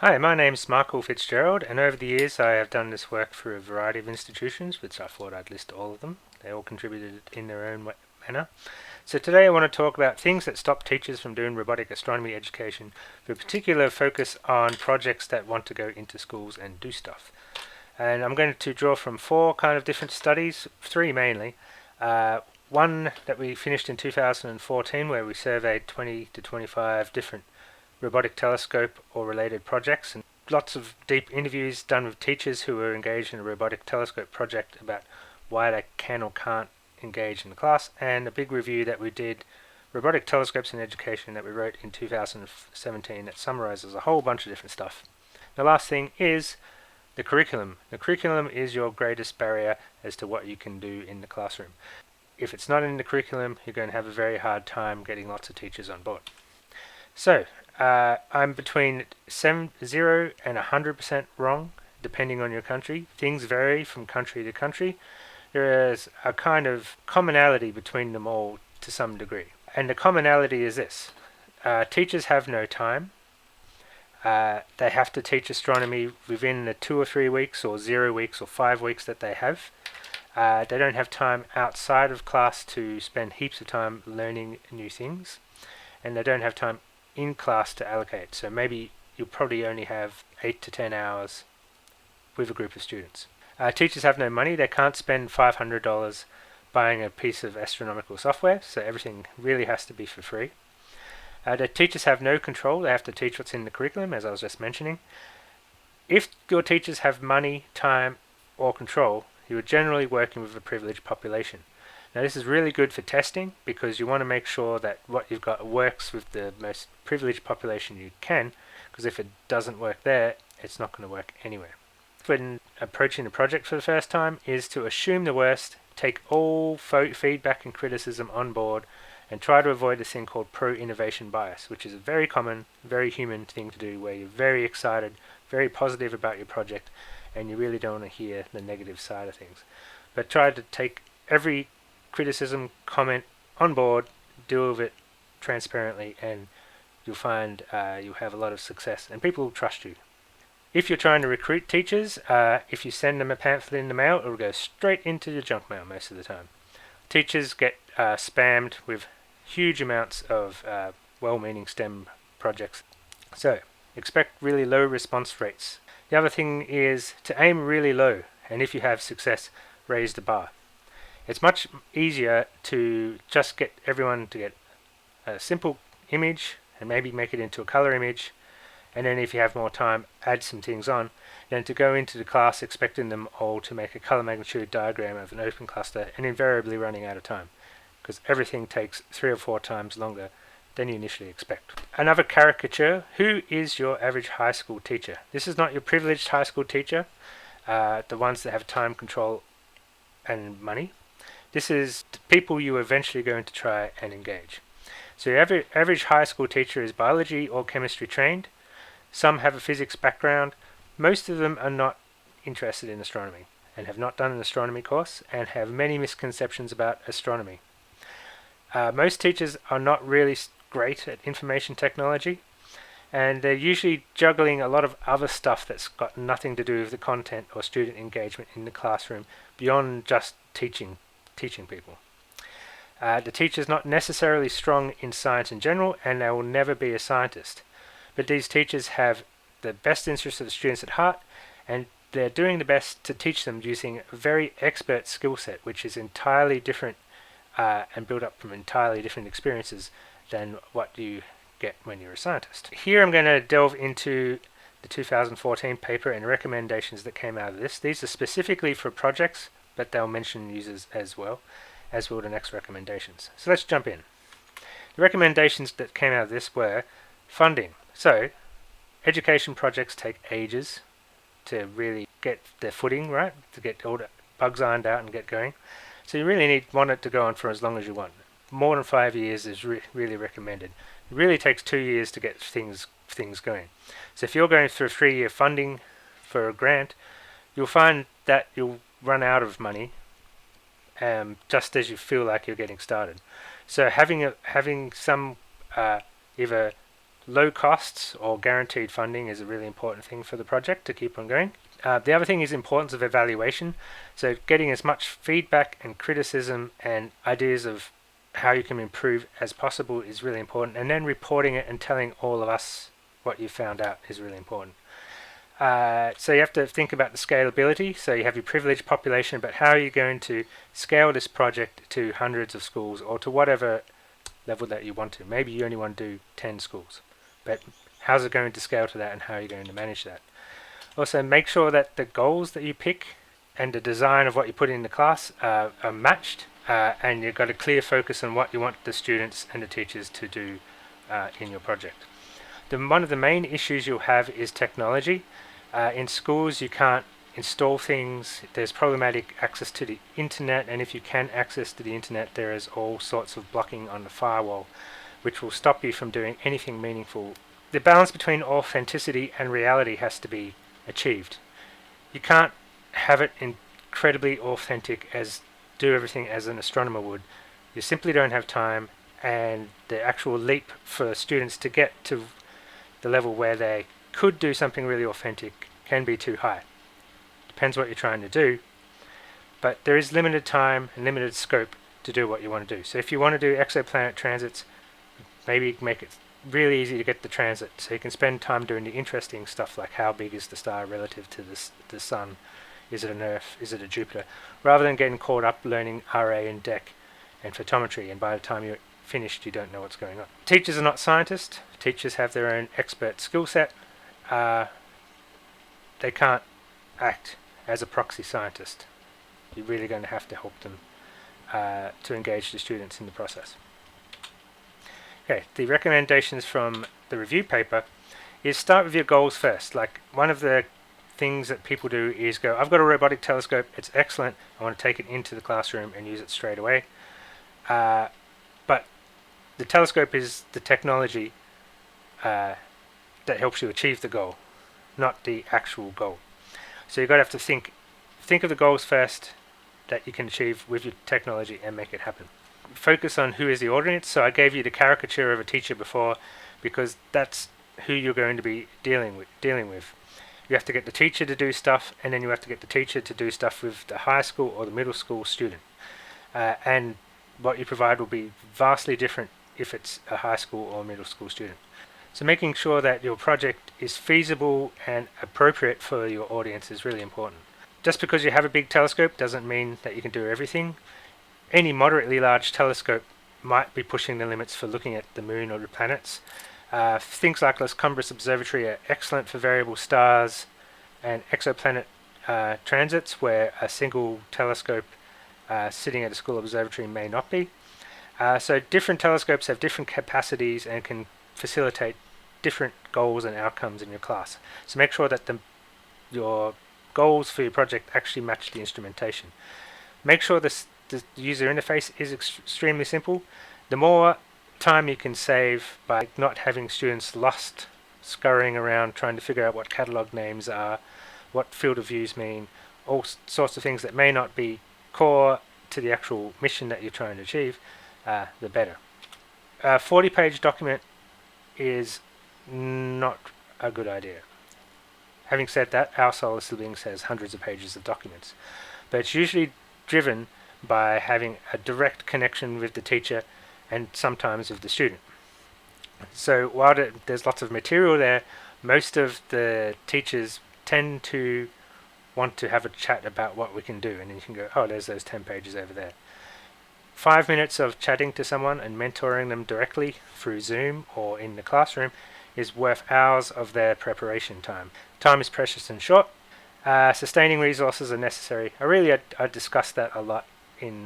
Hi, my name's Michal Fitzgerald, and over the years I have done this work for a variety of institutions, which I thought I'd list all of them. They all contributed in their own manner. So today I want to talk about things that stop teachers from doing robotic astronomy education, with a particular focus on projects that want to go into schools and do stuff. And I'm going to draw from four kind of different studies, three mainly. One that we finished in 2014 where we surveyed 20 to 25 different robotic telescope or related projects, and lots of deep interviews done with teachers who were engaged in a robotic telescope project about why they can or can't engage in the class, and a big review that we did, Robotic Telescopes in Education, that we wrote in 2017 that summarizes a whole bunch of different stuff. The last thing is the curriculum. The curriculum is your greatest barrier as to what you can do in the classroom. If it's not in the curriculum, you're going to have a very hard time getting lots of teachers on board. So, I'm between 0 and 100% wrong, depending on your country. Things vary from country to country. There is a kind of commonality between them all to some degree. And the commonality is this. Teachers have no time. They have to teach astronomy within the 2 or 3 weeks or 0 weeks or 5 weeks that they have. They don't have time outside of class to spend heaps of time learning new things. And they don't have time in class to allocate. So maybe you'll probably only have 8 to 10 hours with a group of students. Teachers have no money. They can't spend $500 buying a piece of astronomical software, so everything really has to be for free. The teachers have no control. They have to teach what's in the curriculum, as I was just mentioning. If your teachers have money, time, or control, you are generally working with a privileged population. Now this is really good for testing because you want to make sure that what you've got works with the most privileged population you can, because if it doesn't work there, it's not going to work anywhere. When approaching the project for the first time is to assume the worst, take all feedback and criticism on board, and try to avoid this thing called pro-innovation bias, which is a very common, very human thing to do, where you're very excited, very positive about your project, and you really don't want to hear the negative side of things. But try to take every criticism, comment on board, deal with it transparently, and you'll find you'll have a lot of success, and people will trust you. If you're trying to recruit teachers, if you send them a pamphlet in the mail, it will go straight into your junk mail most of the time. Teachers get spammed with huge amounts of well-meaning STEM projects. So, expect really low response rates. The other thing is to aim really low, and if you have success, raise the bar. It's much easier to just get everyone to get a simple image and maybe make it into a color image, and then if you have more time, add some things on, than to go into the class expecting them all to make a color magnitude diagram of an open cluster and invariably running out of time, because everything takes 3 or 4 times longer than you initially expect. Another caricature: who is your average high school teacher? This is not your privileged high school teacher, the ones that have time, control, and money. This is the people you are eventually going to try and engage. So your average high school teacher is biology or chemistry trained. Some have a physics background. Most of them are not interested in astronomy and have not done an astronomy course and have many misconceptions about astronomy. Most teachers are not really great at information technology, and they're usually juggling a lot of other stuff that's got nothing to do with the content or student engagement in the classroom beyond just teaching people. The teacher's not necessarily strong in science in general, and they will never be a scientist. But these teachers have the best interests of the students at heart, and they're doing the best to teach them using a very expert skill set, which is entirely different and built up from entirely different experiences than what you get when you're a scientist. Here I'm going to delve into the 2014 paper and recommendations that came out of this. These are specifically for projects, but they'll mention users as well, as will the next recommendations. So let's jump in. The recommendations that came out of this were funding. So, education projects take ages to really get their footing right, to get all the bugs ironed out and get going. So you really want it to go on for as long as you want. More than 5 years is really recommended. It really takes 2 years to get things going. So if you're going through 3-year funding for a grant, you'll find that you'll run out of money just as you feel like you're getting started. So having some either low costs or guaranteed funding is a really important thing for the project to keep on going. The other thing is the importance of evaluation. So getting as much feedback and criticism and ideas of how you can improve as possible is really important. And then reporting it and telling all of us what you found out is really important. So you have to think about the scalability. So you have your privileged population, but how are you going to scale this project to hundreds of schools or to whatever level that you want to? Maybe you only want to do 10 schools, but how's it going to scale to that and how are you going to manage that? Also, make sure that the goals that you pick and the design of what you put in the class are matched, and you've got a clear focus on what you want the students and the teachers to do in your project. One of the main issues you'll have is technology. In schools, you can't install things. There's problematic access to the internet, and if you can access to the internet, there is all sorts of blocking on the firewall, which will stop you from doing anything meaningful. The balance between authenticity and reality has to be achieved. You can't have it incredibly authentic as do everything as an astronomer would. You simply don't have time, and the actual leap for students to get to the level where they could do something really authentic can be too high. Depends what you're trying to do, but there is limited time and limited scope to do what you want to do. So if you want to do exoplanet transits, maybe make it really easy to get the transit so you can spend time doing the interesting stuff like how big is the star relative to the sun, is it an Earth, is it a Jupiter, rather than getting caught up learning RA and DEC and photometry, and by the time you're finished you don't know what's going on. Teachers are not scientists. Teachers have their own expert skill set. They can't act as a proxy scientist. You're really going to have to help them to engage the students in the process. Okay, the recommendations from the review paper is start with your goals first. Like, one of the things that people do is go, I've got a robotic telescope, it's excellent, I want to take it into the classroom and use it straight away. But the telescope is the technology that helps you achieve the goal, not the actual goal. So you've got to have to think of the goals first that you can achieve with your technology and make it happen. Focus on who is the audience. So I gave you the caricature of a teacher before because that's who you're going to be dealing with. You have to get the teacher to do stuff, and then you have to get the teacher to do stuff with the high school or the middle school student. And what you provide will be vastly different if it's a high school or middle school student. So making sure that your project is feasible and appropriate for your audience is really important. Just because you have a big telescope doesn't mean that you can do everything. Any moderately large telescope might be pushing the limits for looking at the moon or the planets. Things like Las Cumbres Observatory are excellent for variable stars and exoplanet transits, where a single telescope sitting at a school observatory may not be. So different telescopes have different capacities and can facilitate different goals and outcomes in your class. So make sure that your goals for your project actually match the instrumentation. Make sure the user interface is extremely simple. The more time you can save by not having students lost scurrying around trying to figure out what catalog names are, what field of views mean, all sorts of things that may not be core to the actual mission that you're trying to achieve, the better. A 40-page document is not a good idea. Having said that, our solar siblings has hundreds of pages of documents, but it's usually driven by having a direct connection with the teacher and sometimes with the student. So while there's lots of material there, most of the teachers tend to want to have a chat about what we can do, and then you can go, oh, there's those 10 pages over there. 5 minutes of chatting to someone and mentoring them directly through Zoom or in the classroom is worth hours of their preparation time. Time is precious and short. Sustaining resources are necessary. I discussed that a lot in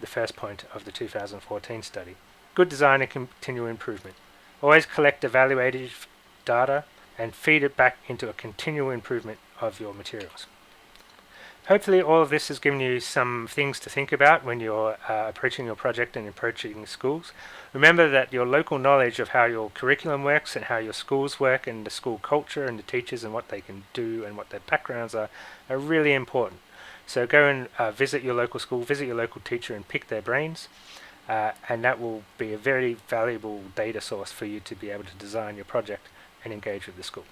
the first point of the 2014 study. Good design and continual improvement. Always collect evaluative data and feed it back into a continual improvement of your materials. Hopefully all of this has given you some things to think about when you're approaching your project and approaching schools. Remember that your local knowledge of how your curriculum works and how your schools work and the school culture and the teachers and what they can do and what their backgrounds are really important. So go and visit your local school, visit your local teacher and pick their brains. and that will be a very valuable data source for you to be able to design your project and engage with the school.